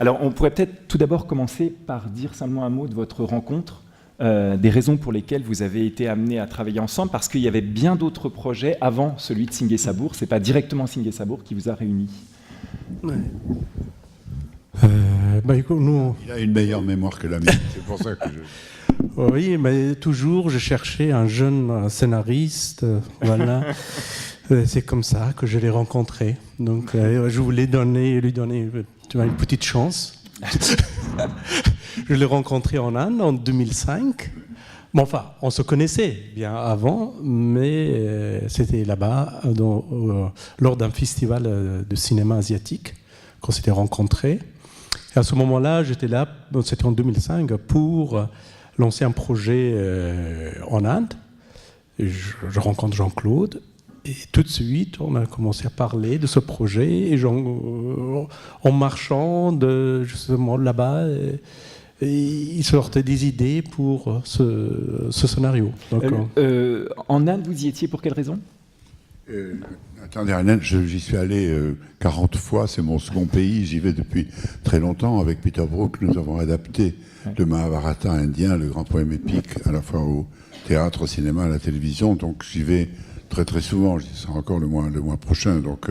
Alors, on pourrait peut-être tout d'abord commencer par dire simplement un mot de votre rencontre, des raisons pour lesquelles vous avez été amenés à travailler ensemble, parce qu'il y avait bien d'autres projets avant celui de Singé Sabour. Ce n'est pas directement Singé Sabour qui vous a réunis. Ouais. Écoute, nous... Il a une meilleure mémoire que la mienne, c'est pour ça que je... Oui, mais toujours, je cherchais un jeune scénariste, voilà. C'est comme ça que je l'ai rencontré. Donc, je voulais lui donner une petite chance. Je l'ai rencontré en Inde en 2005. Bon, enfin, on se connaissait bien avant, mais c'était là-bas, lors d'un festival de cinéma asiatique, qu'on s'était rencontrés. Et à ce moment-là, j'étais là, c'était en 2005, pour lancer un projet en Inde. Et je rencontre Jean-Claude. Et tout de suite, on a commencé à parler de ce projet. Et en marchant justement là-bas, il sortait des idées pour ce scénario. Donc, en Inde, vous y étiez pour quelle raison ? Attendez, en Inde, j'y suis allé 40 fois, c'est mon second pays, j'y vais depuis très longtemps. Avec Peter Brook, nous avons adapté le Mahabharata indien, le grand poème épique, à la fois au théâtre, au cinéma, à la télévision. Donc j'y vais très très souvent, je dis ça encore le mois prochain. Donc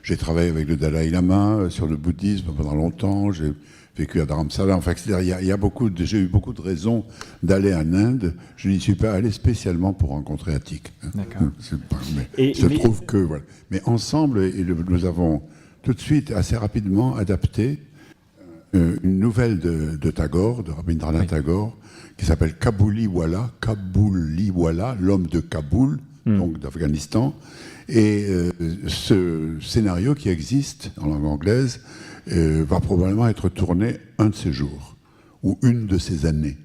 j'ai travaillé avec le Dalai Lama sur le bouddhisme pendant longtemps, j'ai vécu à Dharamsala, enfin, etc. J'ai eu beaucoup de raisons d'aller en Inde. Je n'y suis pas allé spécialement pour rencontrer Attic. D'accord. Il se trouve que... Voilà. Mais ensemble, nous avons tout de suite, assez rapidement, adapté une nouvelle de Tagore, de Rabindranath Tagore, qui s'appelle Kabuliwala, l'homme de Kaboul, donc d'Afghanistan. Et ce scénario qui existe en langue anglaise va probablement être tourné un de ces jours, ou une de ces années.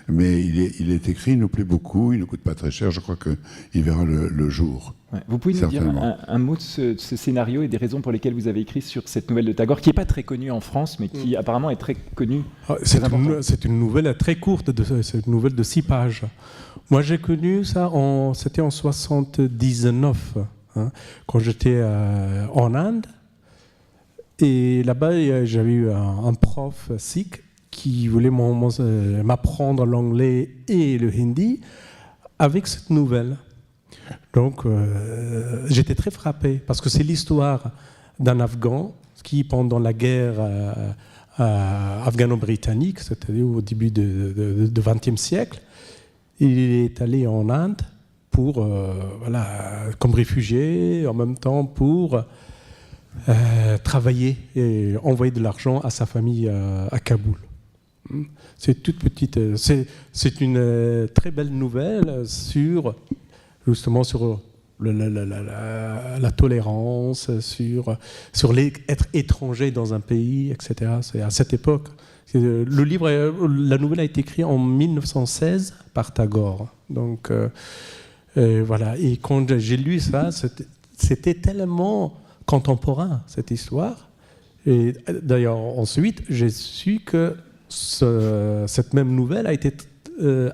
Mais il est écrit, il nous plaît beaucoup, il ne coûte pas très cher, je crois qu'il verra le jour. Ouais. Vous pouvez nous dire un mot de ce scénario et des raisons pour lesquelles vous avez écrit sur cette nouvelle de Tagore, qui n'est pas très connue en France, mais qui apparemment est très connue. C'est une nouvelle très courte, c'est une nouvelle de 6 pages. Moi j'ai connu ça, c'était en 79, quand j'étais en Inde. Et là-bas, j'avais eu un prof sikh qui voulait m'apprendre l'anglais et le hindi avec cette nouvelle. Donc, j'étais très frappé parce que c'est l'histoire d'un Afghan qui, pendant la guerre afghano-britannique, c'est-à-dire au début du XXe siècle, il est allé en Inde pour, comme réfugié, en même temps pour travailler et envoyer de l'argent à sa famille à Kaboul. C'est toute petite. C'est une très belle nouvelle justement sur la tolérance, sur être étranger dans un pays, etc. C'est à cette époque. La nouvelle a été écrite en 1916 par Tagore. Donc voilà. Et quand j'ai lu ça, c'était tellement contemporain, cette histoire. Et d'ailleurs, ensuite, j'ai su que cette même nouvelle a été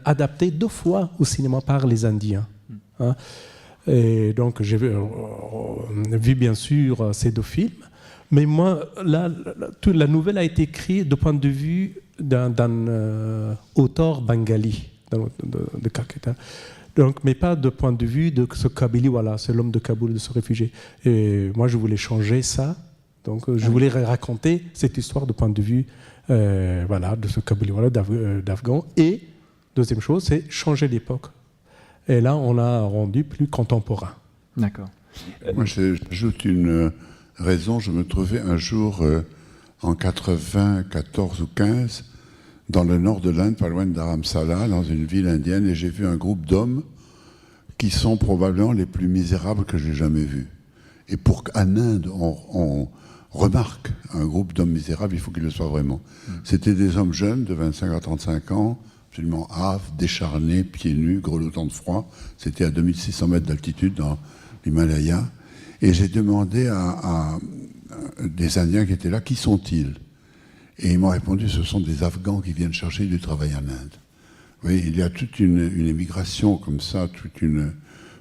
adaptée 2 fois au cinéma par les Indiens. Et donc, j'ai vu bien sûr ces 2 films. Mais moi, la nouvelle a été écrite du point de vue d'un auteur bengali, de Calcutta. Donc, mais pas de point de vue de ce Kabuliwala, c'est l'homme de Kaboul, de ce réfugié. Et moi, je voulais changer ça. Donc, je voulais raconter cette histoire de point de vue de ce Kabuliwala d'Afghan. Et, deuxième chose, c'est changer l'époque. Et là, on l'a rendu plus contemporain. D'accord. Moi, j'ajoute une raison. Je me trouvais un jour, en 94 ou 15, dans le nord de l'Inde, pas loin de Dharamsala, dans une ville indienne, et j'ai vu un groupe d'hommes qui sont probablement les plus misérables que j'ai jamais vus. Et pour qu'en Inde, on remarque un groupe d'hommes misérables, il faut qu'ils le soient vraiment. C'était des hommes jeunes, de 25 à 35 ans, absolument hâves, décharnés, pieds nus, grelottant de froid. C'était à 2600 mètres d'altitude dans l'Himalaya. Et j'ai demandé à des Indiens qui étaient là, qui sont-ils ? Et ils m'ont répondu, ce sont des Afghans qui viennent chercher du travail en Inde. Oui, il y a toute une émigration comme ça, toute une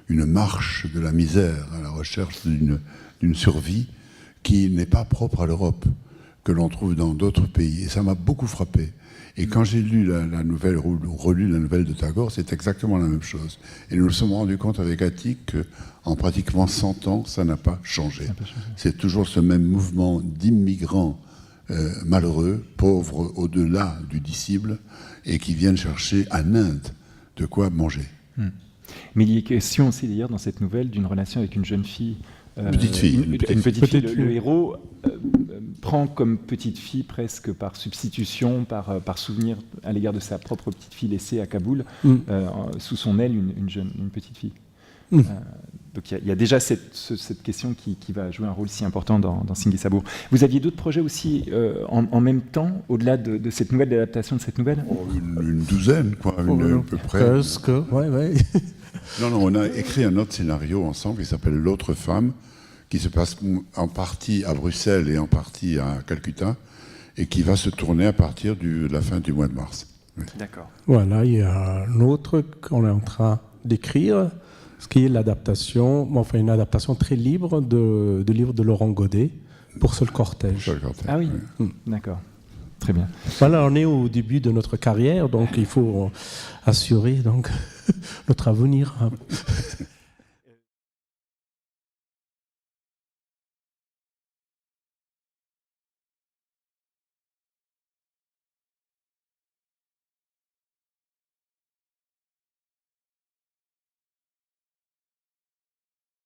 marche de la misère à la recherche d'une survie qui n'est pas propre à l'Europe. que l'on trouve dans d'autres pays. Et ça m'a beaucoup frappé. Et quand j'ai lu la nouvelle, ou relu la nouvelle de Tagore, c'est exactement la même chose. Et nous nous sommes rendus compte avec Attic qu'en pratiquement 100 ans, ça n'a pas changé. C'est toujours ce même mouvement d'immigrants malheureux, pauvres au-delà du disciple, et qui viennent chercher en Inde de quoi manger. Mais il y a question aussi d'ailleurs dans cette nouvelle d'une relation avec une jeune fille. Petite fille. Une petite fille. Le héros prend comme petite fille presque par substitution, par souvenir à l'égard de sa propre petite fille laissée à Kaboul, sous son aile une petite fille. Donc il y a déjà cette question qui va jouer un rôle si important dans Singé Sabour. Vous aviez d'autres projets aussi en même temps, au-delà de cette nouvelle, d'adaptation de cette nouvelle? Une douzaine, quoi, à peu près. Presque, ouais. Non, on a écrit un autre scénario ensemble qui s'appelle L'autre femme, qui se passe en partie à Bruxelles et en partie à Calcutta, et qui va se tourner à partir de la fin du mois de mars. Oui. D'accord. Voilà, il y a un autre qu'on est en train d'écrire, ce qui est l'adaptation, une adaptation très libre de livre de Laurent Godet, Pour seul cortège. Ah oui, d'accord. Très bien. Voilà, on est au début de notre carrière, donc il faut assurer donc, notre avenir.